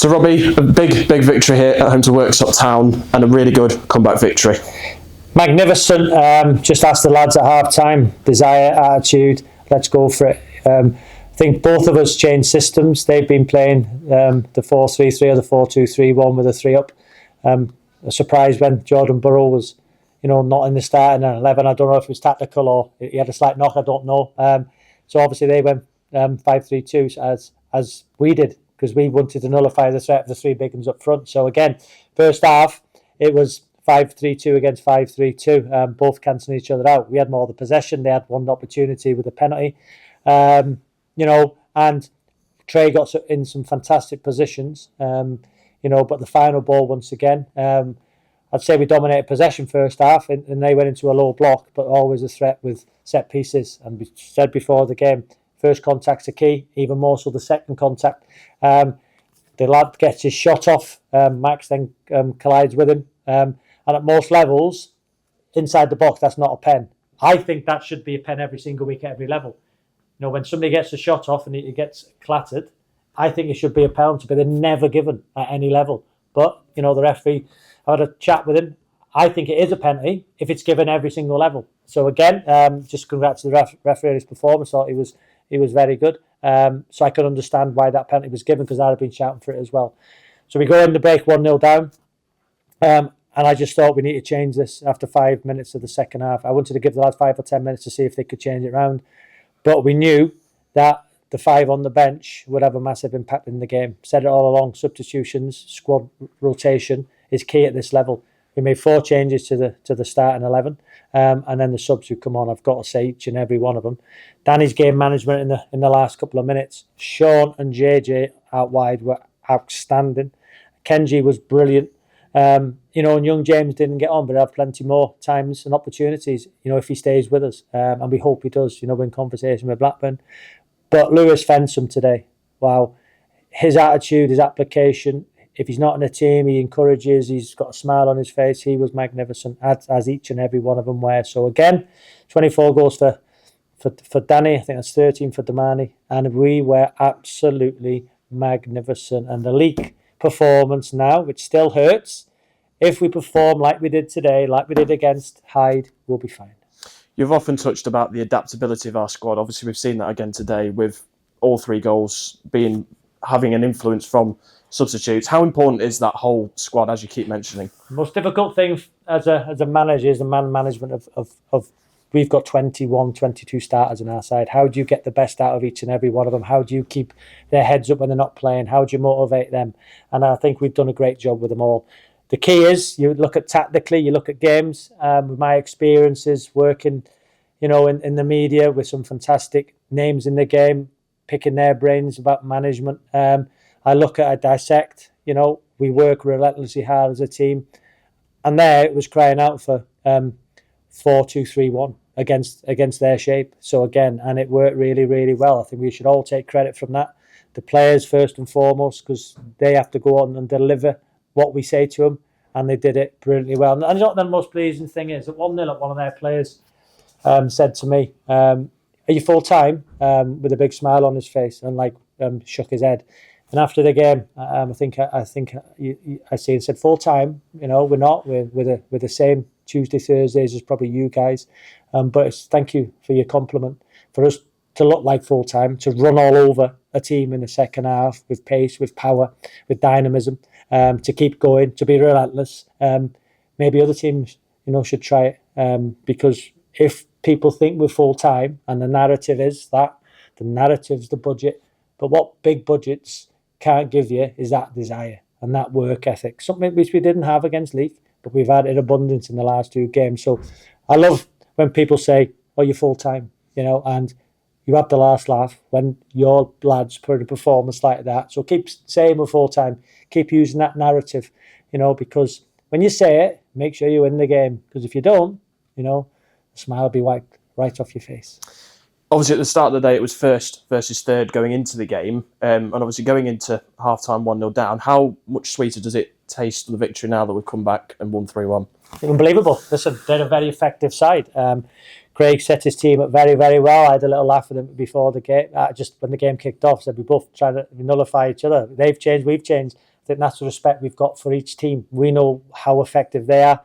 So Robbie, a big victory here at home to Worksop Town and a really good comeback victory. Magnificent. Just asked the lads at half time, desire, attitude, let's go for it. I think both of us changed systems. They've been playing the 4-3-3 or the 4-2-3-1 with a 3 up. A surprise when Jordan Burrow was, not in the starting 11. I don't know if it was tactical or he had a slight knock. I don't know. So obviously they went 5-3-2 as we did, because we wanted to nullify the threat of the 3 big ones up front. So again, first half it was 5-3-2 against 5-3-2, both cancelling each other out. We had more of the possession. They had one opportunity with a penalty, and Trey got in some fantastic positions, but the final ball once again, I'd say we dominated possession first half, and they went into a low block, but always a threat with set pieces. And we said before the game, first contact's a key, even more so the second contact. The lad gets his shot off, Max then collides with him, and at most levels, inside the box, that's not a pen. I think that should be a pen every single week at every level. When somebody gets a shot off and he gets clattered, I think it should be a penalty, but they're never given at any level. But, the referee, I had a chat with him. I think it is a penalty if it's given every single level. So again, just congrats to the referee on his performance. I thought he was very good. So I could understand why that penalty was given, because I'd have been shouting for it as well. So we go in the break 1-0 down. And I just thought we need to change this after 5 minutes of the second half. I wanted to give the lads 5 or 10 minutes to see if they could change it around. But we knew that the 5 on the bench would have a massive impact in the game. Said it all along, substitutions, squad rotation is key at this level. We made 4 changes to the starting 11, and then the subs who come on, I've got to say each and every one of them. Danny's game management in the last couple of minutes. Sean and JJ out wide were outstanding. Kenji was brilliant. And young James didn't get on, but he'll have plenty more times and opportunities, if he stays with us. And we hope he does, we're in conversation with Blackburn. But Lewis Fensom today, wow. His attitude, his application, if he's not in a team, he encourages, he's got a smile on his face. He was magnificent, as each and every one of them were. So again, 24 goals for Danny, I think that's 13 for Damani. And we were absolutely magnificent. And the league performance now, which still hurts, if we perform like we did today, like we did against Hyde, we'll be fine. You've often touched about the adaptability of our squad. Obviously, we've seen that again today with all 3 goals having an influence from substitutes. How important is that whole squad, as you keep mentioning? The most difficult thing as a manager is the man management of we've got 21, 22 starters on our side. How do you get the best out of each and every one of them? How do you keep their heads up when they're not playing? How do you motivate them? And I think we've done a great job with them all. The key is you look at tactically, you look at games. With my experiences working, in the media with some fantastic names in the game, picking their brains about management. I dissect, we work relentlessly hard as a team. And there it was crying out for 4-2-3-1 against their shape. So again, and it worked really, really well. I think we should all take credit from that. The players first and foremost, because they have to go on and deliver what we say to them, and they did it brilliantly well. And you know what the most pleasing thing is? At 1-0, one of their players said to me, "Are you full time?" With a big smile on his face, and shook his head. And after the game, I think I see and said, "Full time? We're not. We're the same Tuesday, Thursdays as probably you guys. But thank you for your compliment. For us to look like full time, to run all over a team in the second half with pace, with power, with dynamism, to keep going, to be relentless. Maybe other teams, should try it. Because if people think we're full time, and the narrative is that, the narrative's the budget. But what big budgets can't give you is that desire and that work ethic, something which we didn't have against Leek, but we've had in abundance in the last 2 games. So I love when people say, "Oh, you're full time," and you have the last laugh when your lads put in a performance like that. So keep saying we're full time, keep using that narrative, because when you say it, make sure you win the game. Because if you don't, the smile will be wiped right off your face. Obviously, at the start of the day, it was first versus third going into the game. And obviously, going into half-time 1-0 down, how much sweeter does it taste the victory now that we've come back and won 3-1? Unbelievable. Listen, they're a very effective side. Craig set his team up very, very well. I had a little laugh with him before the game. Just when the game kicked off, said we both trying to nullify each other. They've changed, we've changed. I think that's the respect we've got for each team. We know how effective they are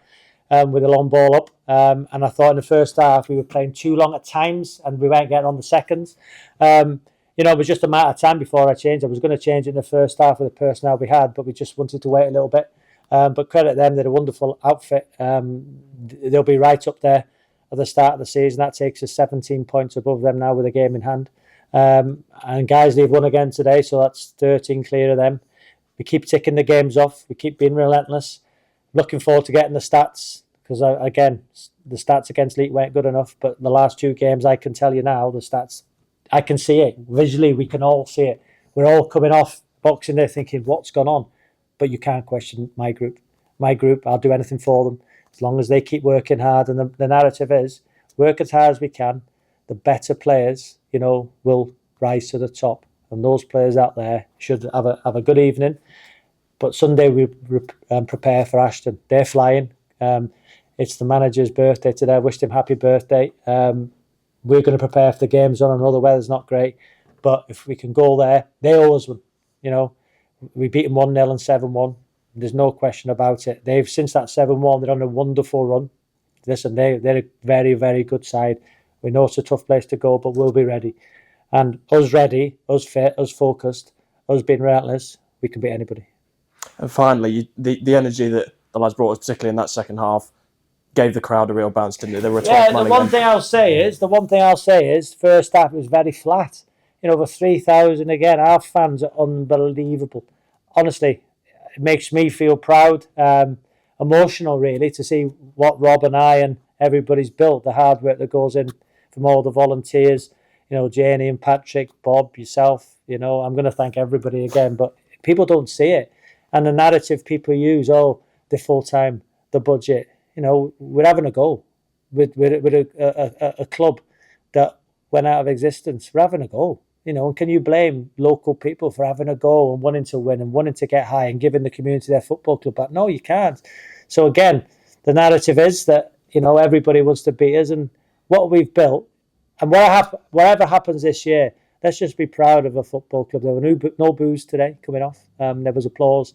with the long ball up. And I thought in the first half we were playing too long at times and we weren't getting on the seconds. It was just a matter of time before I changed. I was going to change it in the first half with the personnel we had, but we just wanted to wait a little bit. But credit them, they're a wonderful outfit. They'll be right up there at the start of the season. That takes us 17 points above them now with a game in hand. And guys, they've won again today, so that's 13 clear of them. We keep ticking the games off. We keep being relentless. Looking forward to getting the stats because, again, the stats against Leeds weren't good enough. But the last 2 games, I can tell you now, the stats, I can see it. Visually, we can all see it. We're all coming off Boxing Day thinking, what's gone on? But you can't question my group. My group, I'll do anything for them as long as they keep working hard. And the narrative is, work as hard as we can. The better players, will rise to the top. And those players out there should have a good evening. But Sunday we prepare for Ashton. They're flying. It's the manager's birthday today. I wished him happy birthday. We're going to prepare for the games on. I know the weather's not great. But if we can go there, they always win. We beat them 1-0 and 7-1. There's no question about it. They've, since that 7-1, they're on a wonderful run. Listen, they're a very, very good side. We know it's a tough place to go, but we'll be ready. And us ready, us fit, us focused, us being relentless, we can beat anybody. And finally, the energy that the lads brought us, particularly in that second half, gave the crowd a real bounce, didn't it? They were a 12th man the one thing I'll say is, first half it was very flat. Over 3,000 again. Our fans are unbelievable. Honestly, it makes me feel proud, emotional really, to see what Rob and I and everybody's built, the hard work that goes in from all the volunteers, Janie and Patrick, Bob, yourself, I'm going to thank everybody again, but people don't see it. And the narrative people use, the full-time, the budget, we're having a go with a club that went out of existence. We're having a go. And can you blame local people for having a go and wanting to win and wanting to get high and giving the community their football club back? No, you can't. So again, the narrative is that, everybody wants to beat us, and what we've built, and whatever happens this year, let's just be proud of a football club. There were no boos today coming off. There was applause.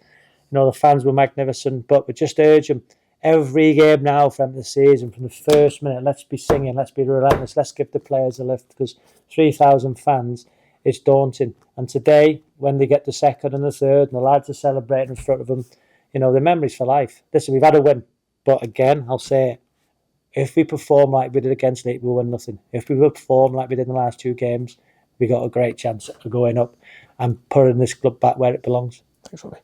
The fans were magnificent, but we just urge them every game now from the season, from the first minute, let's be singing, let's be relentless, let's give the players a lift, because 3,000 fans, it's daunting. And today, when they get the second and the third, and the lads are celebrating in front of them, the memories for life. Listen, we've had a win, but again, I'll say it, if we perform like we did against Leeds, we'll win nothing. If we perform like we did in the last 2 games, we got a great chance of going up and putting this club back where it belongs. Thanks, Robbie.